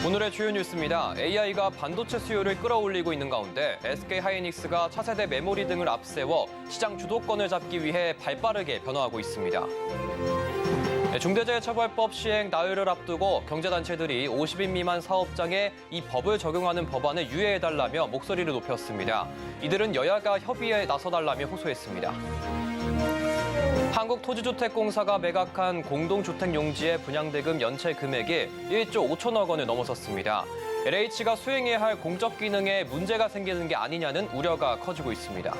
오늘의 주요 뉴스입니다. AI가 반도체 수요를 끌어올리고 있는 가운데 SK하이닉스가 차세대 메모리 등을 앞세워 시장 주도권을 잡기 위해 발빠르게 변화하고 있습니다. 중대재해처벌법 시행 나흘을 앞두고 경제단체들이 50인 미만 사업장에 이 법을 적용하는 법안을 유예해달라며 목소리를 높였습니다. 이들은 여야가 협의에 나서달라며 호소했습니다. 한국토지주택공사가 매각한 공동주택용지의 분양대금 연체 금액이 1조 5천억 원을 넘어섰습니다. LH가 수행해야 할 공적 기능에 문제가 생기는 게 아니냐는 우려가 커지고 있습니다.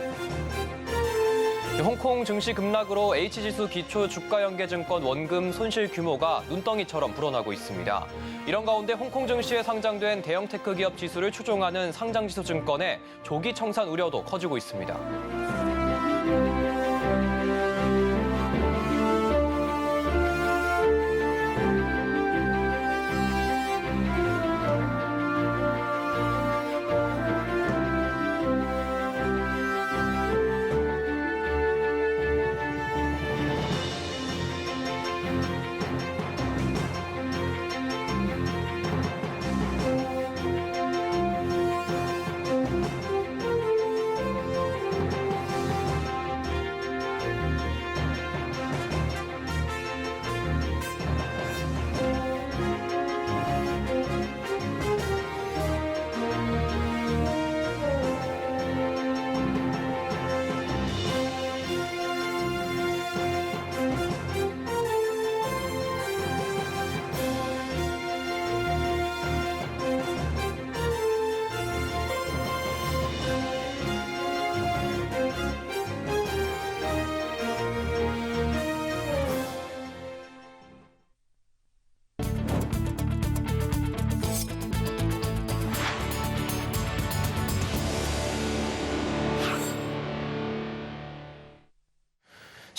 홍콩 증시 급락으로 H지수 기초 주가연계증권 원금 손실 규모가 눈덩이처럼 불어나고 있습니다. 이런 가운데 홍콩 증시에 상장된 대형 테크 기업 지수를 추종하는 상장지수 증권의 조기 청산 우려도 커지고 있습니다.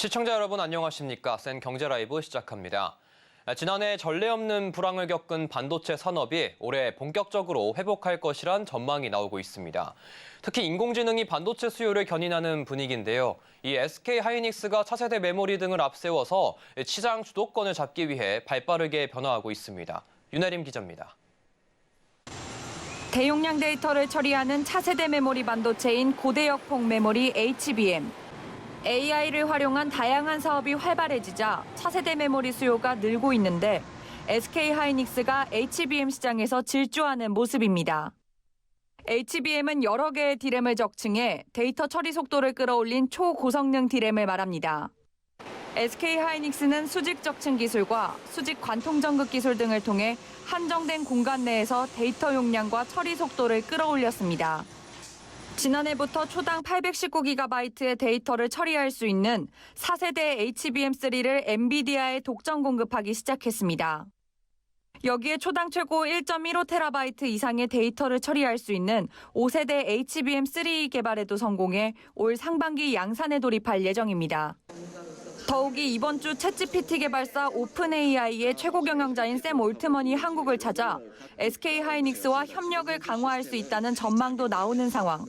시청자 여러분 안녕하십니까? 센 경제라이브 시작합니다. 지난해 전례 없는 불황을 겪은 반도체 산업이 올해 본격적으로 회복할 것이란 전망이 나오고 있습니다. 특히 인공지능이 반도체 수요를 견인하는 분위기인데요. 이 SK하이닉스가 차세대 메모리 등을 앞세워서 시장 주도권을 잡기 위해 발빠르게 변화하고 있습니다. 윤혜림 기자입니다. 대용량 데이터를 처리하는 차세대 메모리 반도체인 고대역폭 메모리 HBM. AI를 활용한 다양한 사업이 활발해지자 차세대 메모리 수요가 늘고 있는데 SK하이닉스가 HBM 시장에서 질주하는 모습입니다. HBM은 여러 개의 디램을 적층해 데이터 처리 속도를 끌어올린 초고성능 디램을 말합니다. SK하이닉스는 수직 적층 기술과 수직 관통 전극 기술 등을 통해 한정된 공간 내에서 데이터 용량과 처리 속도를 끌어올렸습니다. 지난해부터 초당 819GB의 데이터를 처리할 수 있는 4세대 HBM3를 엔비디아에 독점 공급하기 시작했습니다. 여기에 초당 최고 1.15TB 이상의 데이터를 처리할 수 있는 5세대 HBM3 개발에도 성공해 올 상반기 양산에 돌입할 예정입니다. 더욱이 이번 주 챗GPT 개발사 오픈AI의 최고 경영자인 샘 올트먼이 한국을 찾아 SK하이닉스와 협력을 강화할 수 있다는 전망도 나오는 상황.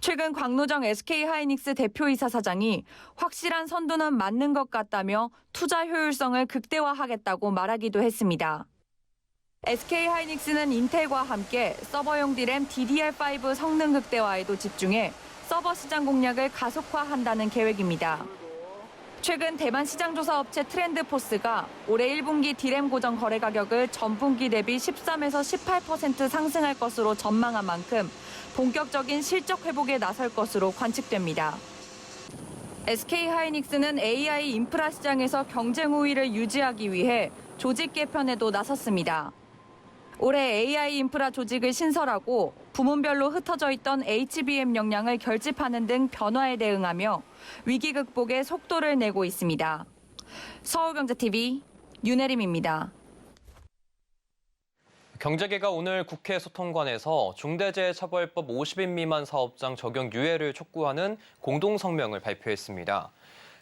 최근 광노정 SK하이닉스 대표이사 사장이 확실한 선두는 맞는 것 같다며 투자 효율성을 극대화하겠다고 말하기도 했습니다. SK하이닉스는 인텔과 함께 서버용 디램 DDR5 성능 극대화에도 집중해 서버 시장 공략을 가속화한다는 계획입니다. 최근 대만 시장조사 업체 트렌드포스가 올해 1분기 디램 고정 거래 가격을 전분기 대비 13에서 18% 상승할 것으로 전망한 만큼 본격적인 실적 회복에 나설 것으로 관측됩니다. SK하이닉스는 AI 인프라 시장에서 경쟁 우위를 유지하기 위해 조직 개편에도 나섰습니다. 올해 AI 인프라 조직을 신설하고 부문별로 흩어져 있던 HBM 역량을 결집하는 등 변화에 대응하며 위기 극복에 속도를 내고 있습니다. 서울경제TV 윤혜림입니다. 경제계가 오늘 국회 소통관에서 중대재해처벌법 50인 미만 사업장 적용 유예를 촉구하는 공동성명을 발표했습니다.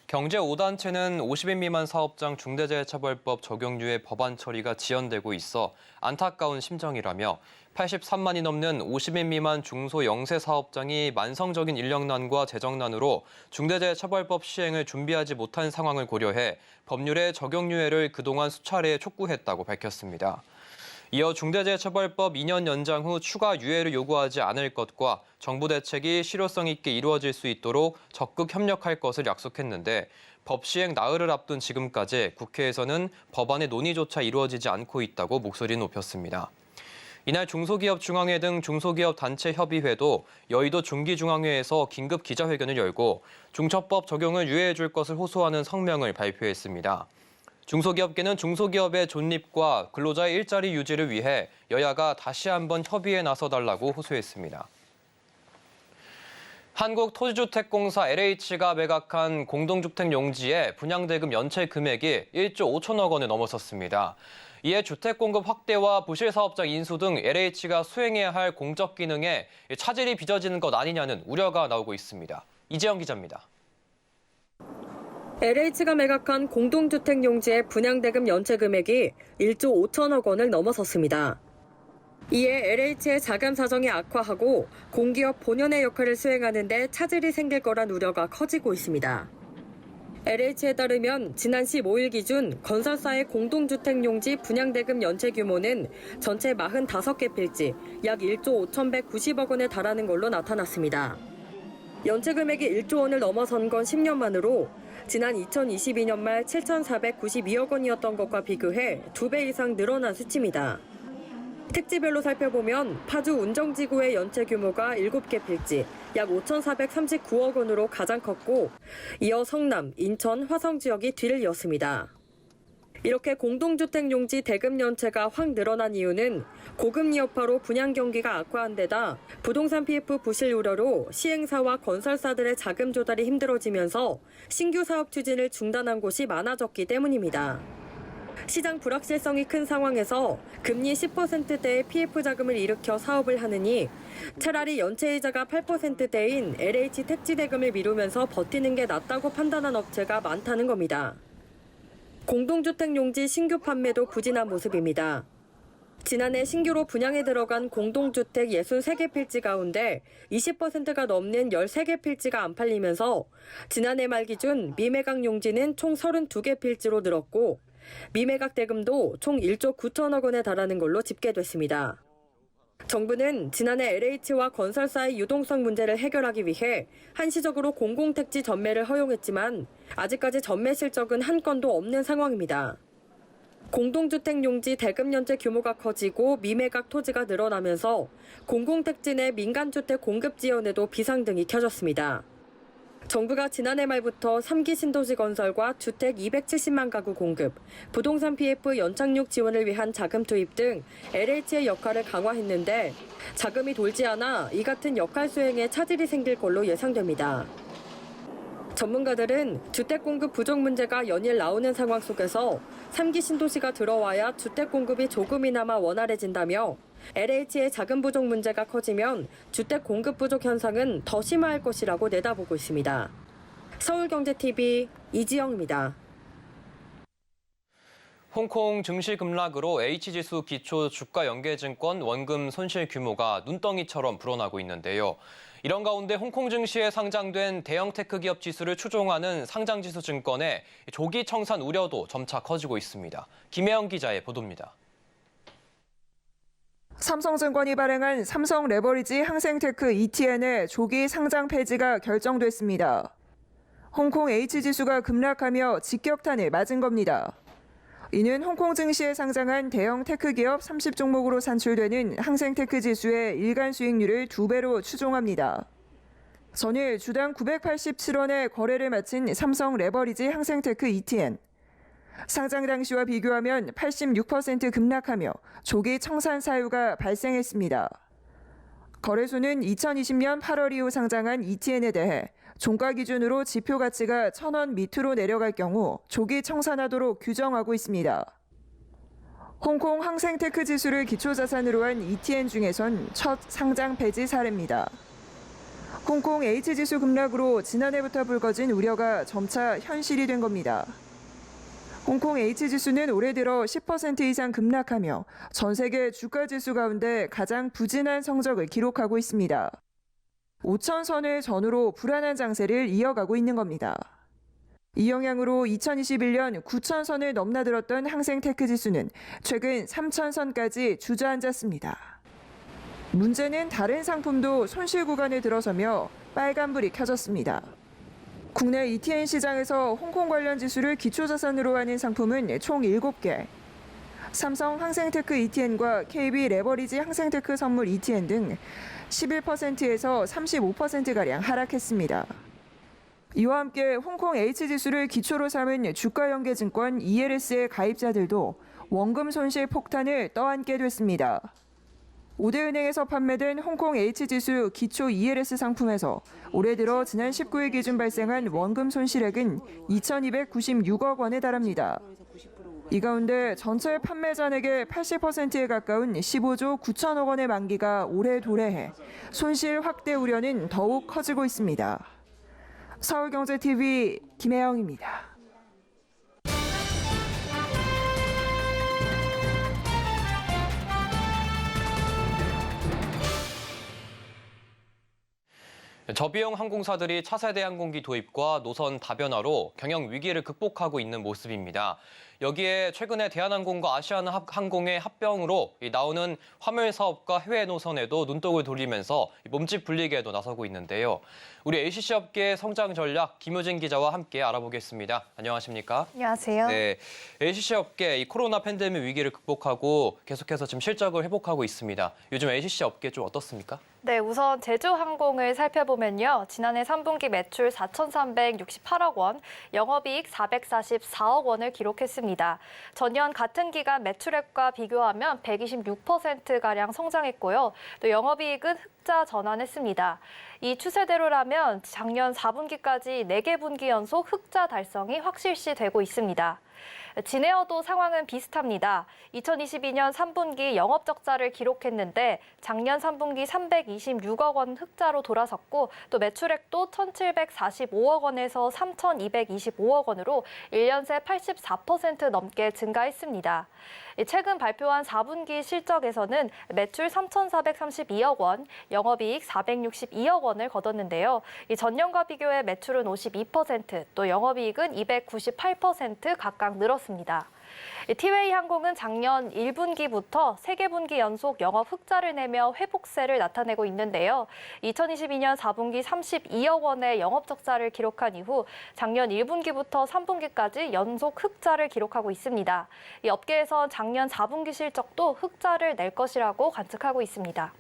경제 5단체는 50인 미만 사업장 중대재해처벌법 적용 유예 법안 처리가 지연되고 있어 안타까운 심정이라며 83만이 넘는 50인 미만 중소 영세 사업장이 만성적인 인력난과 재정난으로 중대재해처벌법 시행을 준비하지 못한 상황을 고려해 법률의 적용 유예를 그동안 수차례 촉구했다고 밝혔습니다. 이어 중대재해처벌법 2년 연장 후 추가 유예를 요구하지 않을 것과 정부 대책이 실효성 있게 이루어질 수 있도록 적극 협력할 것을 약속했는데 법 시행 나흘을 앞둔 지금까지 국회에서는 법안의 논의조차 이루어지지 않고 있다고 목소리를 높였습니다. 이날 중소기업중앙회 등 중소기업 단체 협의회도 여의도 중기중앙회에서 긴급 기자회견을 열고 중처법 적용을 유예해 줄 것을 호소하는 성명을 발표했습니다. 중소기업계는 중소기업의 존립과 근로자의 일자리 유지를 위해 여야가 다시 한번 협의에 나서달라고 호소했습니다. 한국토지주택공사 LH가 매각한 공동주택 용지의 분양대금 연체 금액이 1조 5천억 원을 넘어섰습니다. 이에 주택공급 확대와 부실사업장 인수 등 LH가 수행해야 할 공적 기능에 차질이 빚어지는 것 아니냐는 우려가 나오고 있습니다. 이재영 기자입니다. LH가 매각한 공동주택 용지의 분양대금 연체 금액이 1조 5천억 원을 넘어섰습니다. 이에 LH의 자금 사정이 악화하고 공기업 본연의 역할을 수행하는 데 차질이 생길 거란 우려가 커지고 있습니다. LH에 따르면 지난 15일 기준 건설사의 공동주택 용지 분양대금 연체 규모는 전체 45개 필지 약 1조 5,190억 원에 달하는 걸로 나타났습니다. 연체 금액이 1조 원을 넘어선 건 10년 만으로 지난 2022년 말 7,492억 원이었던 것과 비교해 2배 이상 늘어난 수치입니다. 택지별로 살펴보면 파주 운정지구의 연체 규모가 7개 필지, 약 5,439억 원으로 가장 컸고 이어 성남, 인천, 화성 지역이 뒤를 이었습니다. 이렇게 공동주택 용지 대금 연체가 확 늘어난 이유는 고금리 여파로 분양 경기가 악화한 데다 부동산 PF 부실 우려로 시행사와 건설사들의 자금 조달이 힘들어지면서 신규 사업 추진을 중단한 곳이 많아졌기 때문입니다. 시장 불확실성이 큰 상황에서 금리 10%대의 PF 자금을 일으켜 사업을 하느니 차라리 연체이자가 8%대인 LH 택지 대금을 미루면서 버티는 게 낫다고 판단한 업체가 많다는 겁니다. 공동주택 용지 신규 판매도 부진한 모습입니다. 지난해 신규로 분양에 들어간 공동주택 63개 필지 가운데 20%가 넘는 13개 필지가 안 팔리면서 지난해 말 기준 미매각 용지는 총 32개 필지로 늘었고 미매각 대금도 총 1조 9천억 원에 달하는 걸로 집계됐습니다. 정부는 지난해 LH와 건설사의 유동성 문제를 해결하기 위해 한시적으로 공공택지 전매를 허용했지만 아직까지 전매 실적은 한 건도 없는 상황입니다. 공동주택 용지 대금 연체 규모가 커지고 미매각 토지가 늘어나면서 공공택지 내 민간주택 공급 지연에도 비상등이 켜졌습니다. 정부가 지난해 말부터 3기 신도시 건설과 주택 270만 가구 공급, 부동산 PF 연착륙 지원을 위한 자금 투입 등 LH의 역할을 강화했는데 자금이 돌지 않아 이 같은 역할 수행에 차질이 생길 걸로 예상됩니다. 전문가들은 주택 공급 부족 문제가 연일 나오는 상황 속에서 3기 신도시가 들어와야 주택 공급이 조금이나마 원활해진다며 LH의 자금 부족 문제가 커지면 주택 공급 부족 현상은 더 심화할 것이라고 내다보고 있습니다. 서울경제TV 이지영입니다. 홍콩 증시 급락으로 H지수 기초 주가 연계증권 원금 손실 규모가 눈덩이처럼 불어나고 있는데요. 이런 가운데 홍콩 증시에 상장된 대형 테크 기업 지수를 추종하는 상장지수 증권의 조기 청산 우려도 점차 커지고 있습니다. 김혜영 기자의 보도입니다. 삼성증권이 발행한 삼성 레버리지 항생테크 ETN의 조기 상장 폐지가 결정됐습니다. 홍콩 H지수가 급락하며 직격탄을 맞은 겁니다. 이는 홍콩 증시에 상장한 대형 테크 기업 30종목으로 산출되는 항생테크 지수의 일간 수익률을 2배로 추종합니다. 전일 주당 987원에 거래를 마친 삼성 레버리지 항생테크 ETN. 상장 당시와 비교하면 86% 급락하며 조기 청산 사유가 발생했습니다. 거래소는 2020년 8월 이후 상장한 ETN에 대해 종가 기준으로 지표 가치가 1,000원 밑으로 내려갈 경우 조기 청산하도록 규정하고 있습니다. 홍콩 항생테크 지수를 기초자산으로 한 ETN 중에선 첫 상장 폐지 사례입니다. 홍콩 H지수 급락으로 지난해부터 불거진 우려가 점차 현실이 된 겁니다. 홍콩 H지수는 올해 들어 10% 이상 급락하며 전 세계 주가지수 가운데 가장 부진한 성적을 기록하고 있습니다. 5,000선을 전후로 불안한 장세를 이어가고 있는 겁니다. 이 영향으로 2021년 9,000선을 넘나들었던 항생테크 지수는 최근 3,000선까지 주저앉았습니다. 문제는 다른 상품도 손실 구간에 들어서며 빨간불이 켜졌습니다. 국내 ETN 시장에서 홍콩 관련 지수를 기초자산으로 하는 상품은 총 7개. 삼성 항생테크 ETN과 KB 레버리지 항생테크 선물 ETN 등 11%에서 35%가량 하락했습니다. 이와 함께 홍콩 H지수를 기초로 삼은 주가연계증권 ELS의 가입자들도 원금 손실 폭탄을 떠안게 됐습니다. 5대 은행에서 판매된 홍콩 H지수 기초 ELS 상품에서 올해 들어 지난 19일 기준 발생한 원금 손실액은 2,296억 원에 달합니다. 이 가운데 전체 판매잔액의 80%에 가까운 15조 9천억 원의 만기가 올해 도래해 손실 확대 우려는 더욱 커지고 있습니다. 서울경제TV 김혜영입니다. 저비용 항공사들이 차세대 항공기 도입과 노선 다변화로 경영 위기를 극복하고 있는 모습입니다. 여기에 최근에 대한항공과 아시아나항공의 합병으로 나오는 화물 사업과 해외 노선에도 눈독을 돌리면서 몸집 불리기에도 나서고 있는데요. 우리 ACC 업계의 성장 전략 김효진 기자와 함께 알아보겠습니다. 안녕하십니까? 안녕하세요. 네, ACC 업계 이 코로나 팬데믹 위기를 극복하고 계속해서 지금 실적을 회복하고 있습니다. 요즘 ACC 업계 좀 어떻습니까? 네, 우선 제주항공을 살펴보면요. 지난해 3분기 매출 4,368억 원, 영업이익 444억 원을 기록했습니다. 전년 같은 기간 매출액과 비교하면 126%가량 성장했고요. 또 영업이익은 흑자 전환했습니다. 이 추세대로라면 작년 4분기까지 4개 분기 연속 흑자 달성이 확실시 되고 있습니다. 진에어도 상황은 비슷합니다. 2022년 3분기 영업적자를 기록했는데 작년 3분기 326억 원 흑자로 돌아섰고 또 매출액도 1,745억 원에서 3,225억 원으로 1년 새 84% 넘게 증가했습니다. 최근 발표한 4분기 실적에서는 매출 3,432억 원, 영업이익 462억 원을 거뒀는데요. 전년과 비교해 매출은 52%, 또 영업이익은 298% 각각 늘었습니다. 티웨이 항공은 작년 1분기부터 3개 분기 연속 영업 흑자를 내며 회복세를 나타내고 있는데요. 2022년 4분기 32억 원의 영업 적자를 기록한 이후 작년 1분기부터 3분기까지 연속 흑자를 기록하고 있습니다. 이 업계에선 작년 4분기 실적도 흑자를 낼 것이라고 관측하고 있습니다.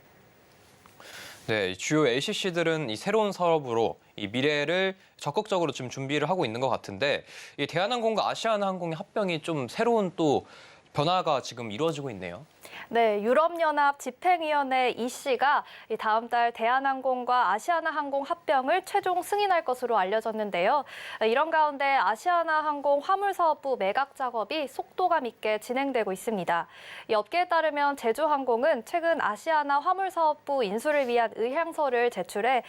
네, 주요 ACC들은 이 새로운 사업으로 이 미래를 적극적으로 지금 준비를 하고 있는 것 같은데 이 대한항공과 아시아나항공의 합병이 좀 새로운 또 변화가 지금 이루어지고 있네요. 네, 유럽연합 집행위원회 EC가 다음 달 대한항공과 아시아나항공 합병을 최종 승인할 것으로 알려졌는데요. 이런 가운데 아시아나항공 화물사업부 매각 작업이 속도감 있게 진행되고 있습니다. 이 업계에 따르면 제주항공은 최근 아시아나 화물사업부 인수를 위한 의향서를 제출해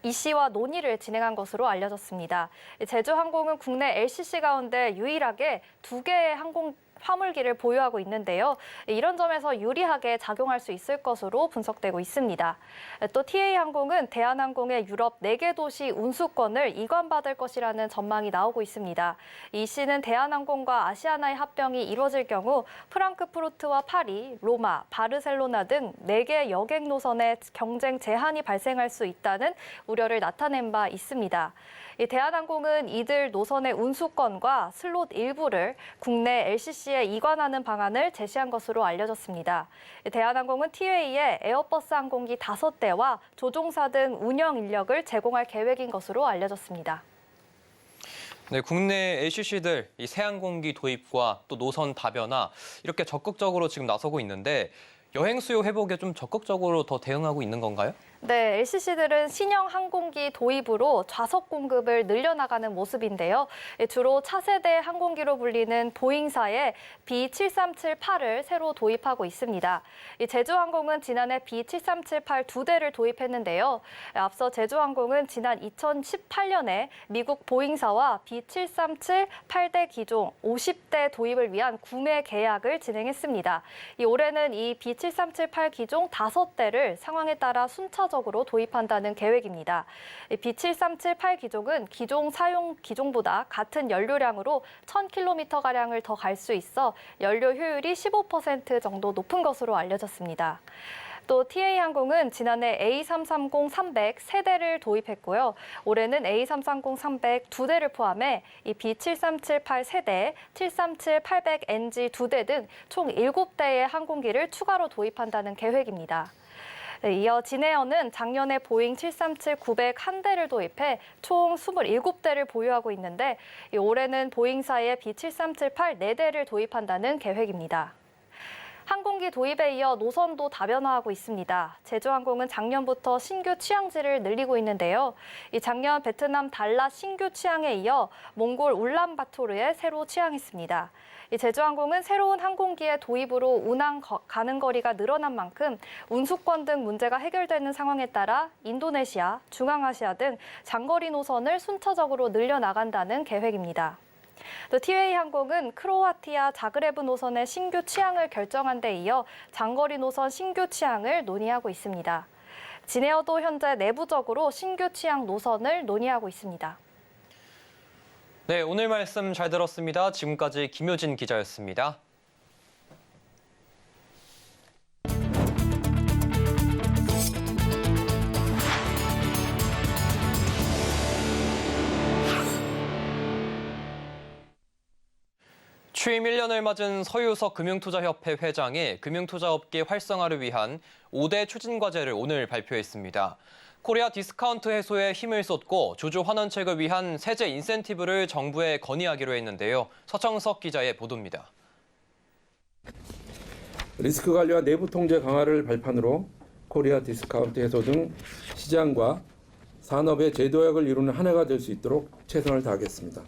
EC와 논의를 진행한 것으로 알려졌습니다. 제주항공은 국내 LCC 가운데 유일하게 2개의 화물기를 보유하고 있는데요. 이런 점에서 유리하게 작용할 수 있을 것으로 분석되고 있습니다. 또 TA항공은 대한항공의 유럽 4개 도시 운수권을 이관받을 것이라는 전망이 나오고 있습니다. 이 씨는 대한항공과 아시아나의 합병이 이루어질 경우 프랑크푸르트와 파리, 로마, 바르셀로나 등 4개 여객 노선에 경쟁 제한이 발생할 수 있다는 우려를 나타낸 바 있습니다. 대한항공은 이들 노선의 운수권과 슬롯 일부를 국내 LCC에 이관하는 방안을 제시한 것으로 알려졌습니다. 대한항공은 TA에 에어버스 항공기 5대와 조종사 등 운영 인력을 제공할 계획인 것으로 알려졌습니다. 네, 국내 LCC들 이 새 항공기 도입과 또 노선 다변화 이렇게 적극적으로 지금 나서고 있는데 여행 수요 회복에 좀 적극적으로 더 대응하고 있는 건가요? 네, LCC들은 신형 항공기 도입으로 좌석 공급을 늘려나가는 모습인데요. 주로 차세대 항공기로 불리는 보잉사의 B7378을 새로 도입하고 있습니다. 제주항공은 지난해 B7378 2대를 도입했는데요. 앞서 제주항공은 지난 2018년에 미국 보잉사와 B737 8대 기종 50대 도입을 위한 구매 계약을 진행했습니다. 올해는 이 B7 B7378 기종 5대를 상황에 따라 순차적으로 도입한다는 계획입니다. B7378 기종은 기존 사용 기종보다 같은 연료량으로 1000km가량을 더 갈 수 있어 연료 효율이 15% 정도 높은 것으로 알려졌습니다. 또 TA항공은 지난해 A330-300 3대를 도입했고요. 올해는 A330-300 2대를 포함해 이 B7378 3대, 737-800NG 2대 등 총 7대의 항공기를 추가로 도입한다는 계획입니다. 이어 진에어는 작년에 보잉 737-900 1대를 도입해 총 27대를 보유하고 있는데 올해는 보잉사의 B7378 4대를 도입한다는 계획입니다. 항공기 도입에 이어 노선도 다변화하고 있습니다. 제주항공은 작년부터 신규 취항지를 늘리고 있는데요. 작년 베트남 달랏 신규 취항에 이어 몽골 울란바토르에 새로 취항했습니다. 제주항공은 새로운 항공기의 도입으로 운항 가는 거리가 늘어난 만큼 운수권 등 문제가 해결되는 상황에 따라 인도네시아, 중앙아시아 등 장거리 노선을 순차적으로 늘려나간다는 계획입니다. 또 TA항공은 크로아티아 자그레브 노선의 신규 취항을 결정한 데 이어 장거리 노선 신규 취항을 논의하고 있습니다. 진에어도 현재 내부적으로 신규 취항 노선을 논의하고 있습니다. 네, 오늘 말씀 잘 들었습니다. 지금까지 김효진 기자였습니다. 취임 1년을 맞은 서유석 금융투자협회 회장이 금융투자업계 활성화를 위한 5대 추진과제를 오늘 발표했습니다. 코리아 디스카운트 해소에 힘을 쏟고 주주 환원책을 위한 세제 인센티브를 정부에 건의하기로 했는데요. 서청석 기자의 보도입니다. 리스크 관리와 내부 통제 강화를 발판으로 코리아 디스카운트 해소 등 시장과 산업의 제도약을 이루는 한 해가 될 수 있도록 최선을 다하겠습니다.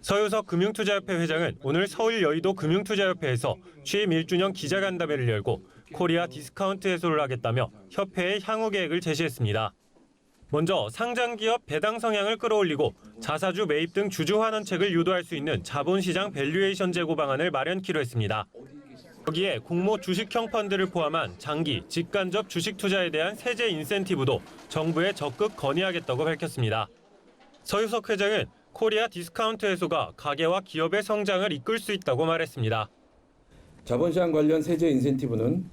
서유석 금융투자협회 회장은 오늘 서울 여의도 금융투자협회에서 취임 1주년 기자간담회를 열고 코리아 디스카운트 해소를 하겠다며 협회의 향후 계획을 제시했습니다. 먼저 상장기업 배당 성향을 끌어올리고 자사주 매입 등 주주 환원책을 유도할 수 있는 자본시장 밸류에이션 제고 방안을 마련키로 했습니다. 여기에 공모 주식형 펀드를 포함한 장기, 직간접 주식 투자에 대한 세제 인센티브도 정부에 적극 건의하겠다고 밝혔습니다. 서유석 회장은 코리아 디스카운트 해소가 가계와 기업의 성장을 이끌 수 있다고 말했습니다. 자본시장 관련 세제 인센티브는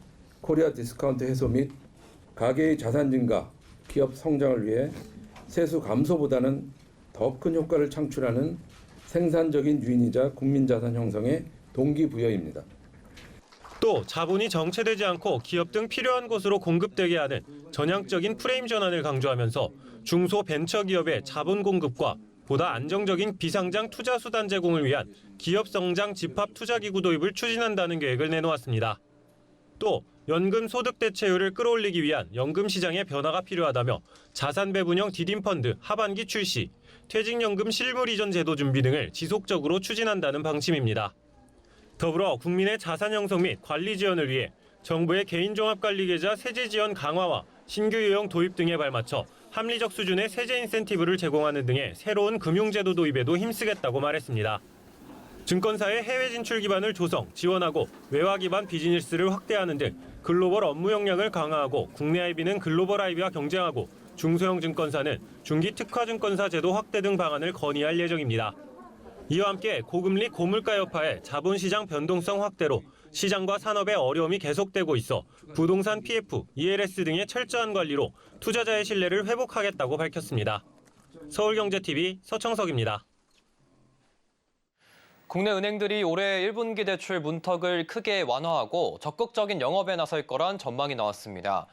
코리아 디스카운트 해소 및 가계의 자산 증가, 기업 성장을 위해 세수 감소보다는 더 큰 효과를 창출하는 생산적인 유인이자 국민자산 형성의 동기부여입니다. 또 자본이 정체되지 않고 기업 등 필요한 곳으로 공급되게 하는 전향적인 프레임 전환을 강조하면서 중소벤처기업의 자본 공급과 보다 안정적인 비상장 투자 수단 제공을 위한 기업 성장 집합 투자기구 도입을 추진한다는 계획을 내놓았습니다. 또 연금 소득 대체율을 끌어올리기 위한 연금 시장의 변화가 필요하다며 자산 배분형 디딤펀드 하반기 출시, 퇴직연금 실물 이전 제도 준비 등을 지속적으로 추진한다는 방침입니다. 더불어 국민의 자산 형성 및 관리 지원을 위해 정부의 개인종합관리계좌 세제 지원 강화와 신규 유형 도입 등에 발맞춰 합리적 수준의 세제 인센티브를 제공하는 등의 새로운 금융제도 도입에도 힘쓰겠다고 말했습니다. 증권사의 해외 진출 기반을 조성, 지원하고 외화 기반 비즈니스를 확대하는 등 글로벌 업무 역량을 강화하고 국내 IB는 글로벌 IB와 경쟁하고 중소형 증권사는 중기 특화 증권사 제도 확대 등 방안을 건의할 예정입니다. 이와 함께 고금리 고물가 여파의 자본시장 변동성 확대로 시장과 산업의 어려움이 계속되고 있어 부동산 PF, ELS 등의 철저한 관리로 투자자의 신뢰를 회복하겠다고 밝혔습니다. 서울경제TV 서청석입니다. 국내 은행들이 올해 1분기 대출 문턱을 크게 완화하고 적극적인 영업에 나설 거란 전망이 나왔습니다.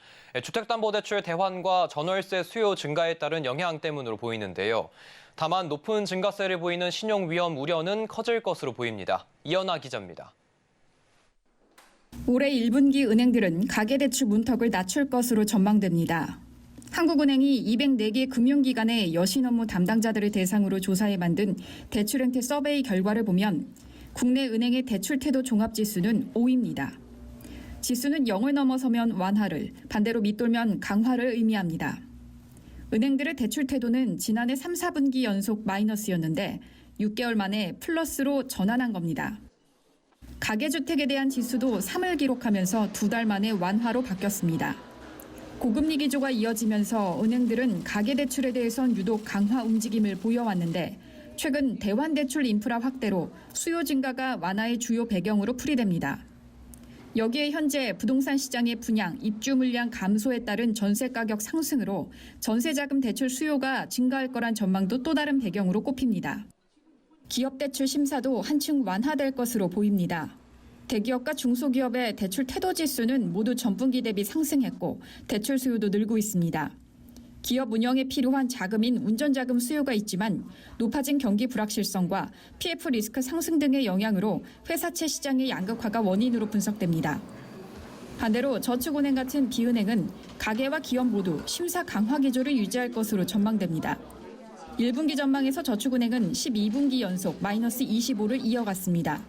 주택담보대출 대환과 전월세 수요 증가에 따른 영향 때문으로 보이는데요. 다만 높은 증가세를 보이는 신용 위험 우려는 커질 것으로 보입니다. 이연아 기자입니다. 올해 1분기 은행들은 가계대출 문턱을 낮출 것으로 전망됩니다. 한국은행이 204개 금융기관의 여신 업무 담당자들을 대상으로 조사해 만든 대출 행태 서베이 결과를 보면 국내 은행의 대출 태도 종합지수는 5입니다. 지수는 0을 넘어서면 완화를, 반대로 밑돌면 강화를 의미합니다. 은행들의 대출 태도는 지난해 3, 4분기 연속 마이너스였는데 6개월 만에 플러스로 전환한 겁니다. 가계주택에 대한 지수도 3을 기록하면서 2달 만에 완화로 바뀌었습니다. 고금리 기조가 이어지면서 은행들은 가계대출에 대해선 유독 강화 움직임을 보여왔는데 최근 대환대출 인프라 확대로 수요 증가가 완화의 주요 배경으로 풀이됩니다. 여기에 현재 부동산 시장의 분양, 입주 물량 감소에 따른 전세 가격 상승으로 전세자금 대출 수요가 증가할 거란 전망도 또 다른 배경으로 꼽힙니다. 기업 대출 심사도 한층 완화될 것으로 보입니다. 대기업과 중소기업의 대출 태도 지수는 모두 전분기 대비 상승했고 대출 수요도 늘고 있습니다. 기업 운영에 필요한 자금인 운전자금 수요가 있지만 높아진 경기 불확실성과 PF 리스크 상승 등의 영향으로 회사채 시장의 양극화가 원인으로 분석됩니다. 반대로 저축은행 같은 비은행은 가계와 기업 모두 심사 강화 기조를 유지할 것으로 전망됩니다. 1분기 전망에서 저축은행은 12분기 연속 마이너스 25를 이어갔습니다.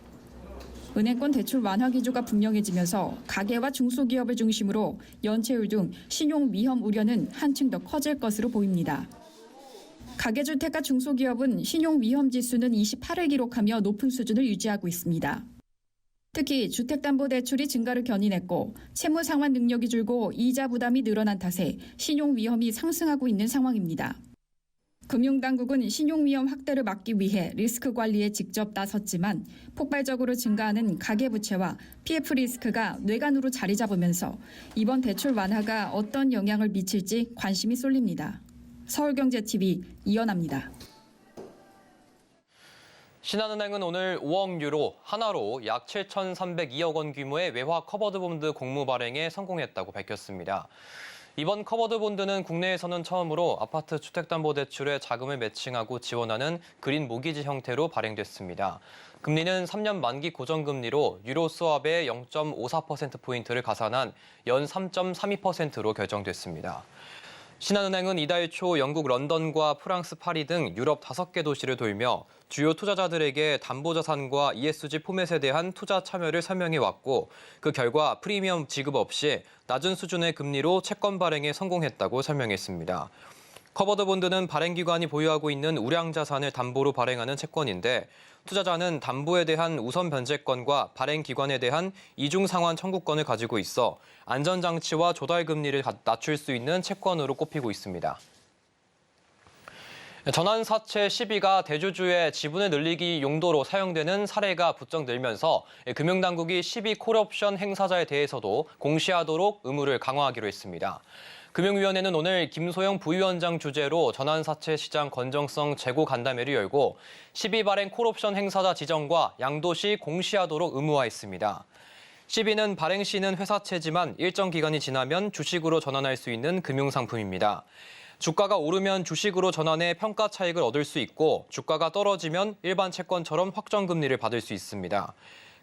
은행권 대출 완화 기조가 분명해지면서 가계와 중소기업을 중심으로 연체율 등 신용 위험 우려는 한층 더 커질 것으로 보입니다. 가계주택과 중소기업은 신용 위험 지수는 28을 기록하며 높은 수준을 유지하고 있습니다. 특히 주택담보대출이 증가를 견인했고 채무 상환 능력이 줄고 이자 부담이 늘어난 탓에 신용 위험이 상승하고 있는 상황입니다. 금융당국은 신용위험 확대를 막기 위해 리스크 관리에 직접 나섰지만 폭발적으로 증가하는 가계부채와 PF 리스크가 뇌관으로 자리 잡으면서 이번 대출 완화가 어떤 영향을 미칠지 관심이 쏠립니다. 서울경제TV 이연아입니다. 신한은행은 오늘 5억 유로, 하나로 약 7,302억 원 규모의 외화 커버드 본드 공모 발행에 성공했다고 밝혔습니다. 이번 커버드 본드는 국내에서는 처음으로 아파트 주택담보대출에 자금을 매칭하고 지원하는 그린 모기지 형태로 발행됐습니다. 금리는 3년 만기 고정금리로 유로 스왑의 0.54%포인트를 가산한 연 3.32%로 결정됐습니다. 신한은행은 이달 초 영국 런던과 프랑스 파리 등 유럽 5개 도시를 돌며 주요 투자자들에게 담보자산과 ESG 포맷에 대한 투자 참여를 설명해왔고 그 결과 프리미엄 지급 없이 낮은 수준의 금리로 채권 발행에 성공했다고 설명했습니다. 커버드 본드는 발행기관이 보유하고 있는 우량 자산을 담보로 발행하는 채권인데 투자자는 담보에 대한 우선 변제권과 발행기관에 대한 이중상환 청구권을 가지고 있어 안전장치와 조달금리를 낮출 수 있는 채권으로 꼽히고 있습니다. 전환사채 시비가 대주주의 지분을 늘리기 용도로 사용되는 사례가 부쩍 늘면서 금융당국이 시비 콜옵션 행사자에 대해서도 공시하도록 의무를 강화하기로 했습니다. 금융위원회는 오늘 김소영 부위원장 주재로 전환사채 시장 건정성 재고 간담회를 열고 시비 발행 콜옵션 행사자 지정과 양도시 공시하도록 의무화했습니다. 시비는 발행 시는 회사채지만 일정 기간이 지나면 주식으로 전환할 수 있는 금융상품입니다. 주가가 오르면 주식으로 전환해 평가 차익을 얻을 수 있고 주가가 떨어지면 일반 채권처럼 확정금리를 받을 수 있습니다.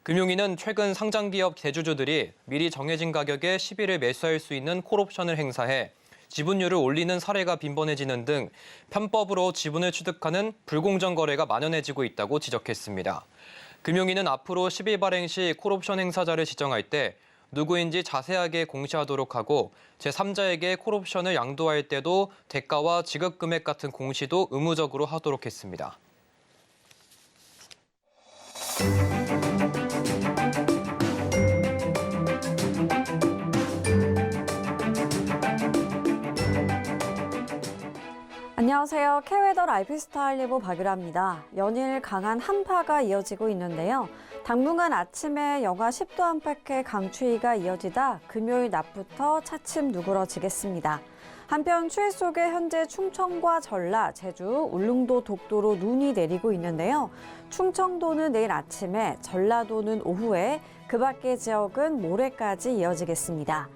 금융위는 최근 상장기업 대주주들이 미리 정해진 가격에 시비를 매수할 수 있는 콜옵션을 행사해 지분율을 올리는 사례가 빈번해지는 등 편법으로 지분을 취득하는 불공정 거래가 만연해지고 있다고 지적했습니다. 금융위는 앞으로 시비 발행 시 콜옵션 행사자를 지정할 때 누구인지 자세하게 공시하도록 하고 제3자에게 콜옵션을 양도할 때도 대가와 지급 금액 같은 공시도 의무적으로 하도록 했습니다. 안녕하세요. K웨더 라이프스타일 예보 박유라입니다. 연일 강한 한파가 이어지고 있는데요. 당분간 아침에 영하 10도 안팎의 강추위가 이어지다 금요일 낮부터 차츰 누그러지겠습니다. 한편 추위 속에 현재 충청과 전라, 제주, 울릉도, 독도로 눈이 내리고 있는데요. 충청도는 내일 아침에, 전라도는 오후에, 그 밖의 지역은 모레까지 이어지겠습니다.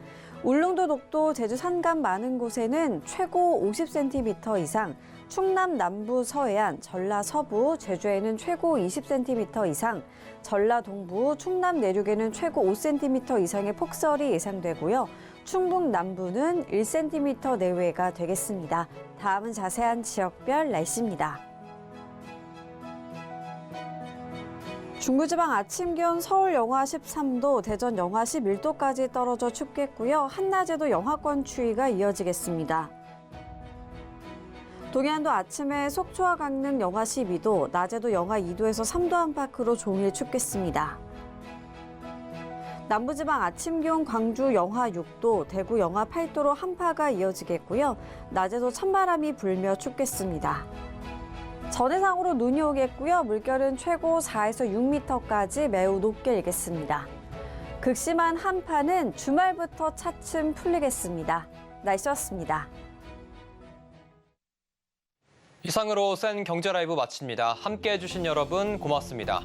울릉도, 독도, 제주 산간 많은 곳에는 최고 50cm 이상, 충남 남부 서해안, 전라 서부, 제주에는 최고 20cm 이상, 전라 동부, 충남 내륙에는 최고 5cm 이상의 폭설이 예상되고요. 충북 남부는 1cm 내외가 되겠습니다. 다음은 자세한 지역별 날씨입니다. 중부지방 아침 기온 서울 영하 13도, 대전 영하 11도까지 떨어져 춥겠고요. 한낮에도 영하권 추위가 이어지겠습니다. 동해안도 아침에 속초와 강릉 영하 12도, 낮에도 영하 2도에서 3도 안팎으로 종일 춥겠습니다. 남부지방 아침 기온 광주 영하 6도, 대구 영하 8도로 한파가 이어지겠고요. 낮에도 찬바람이 불며 춥겠습니다. 전해상으로 눈이 오겠고요. 물결은 최고 4에서 6m까지 매우 높게 일겠습니다. 극심한 한파는 주말부터 차츰 풀리겠습니다. 날씨였습니다. 이상으로 센 경제 라이브 마칩니다. 함께해 주신 여러분 고맙습니다.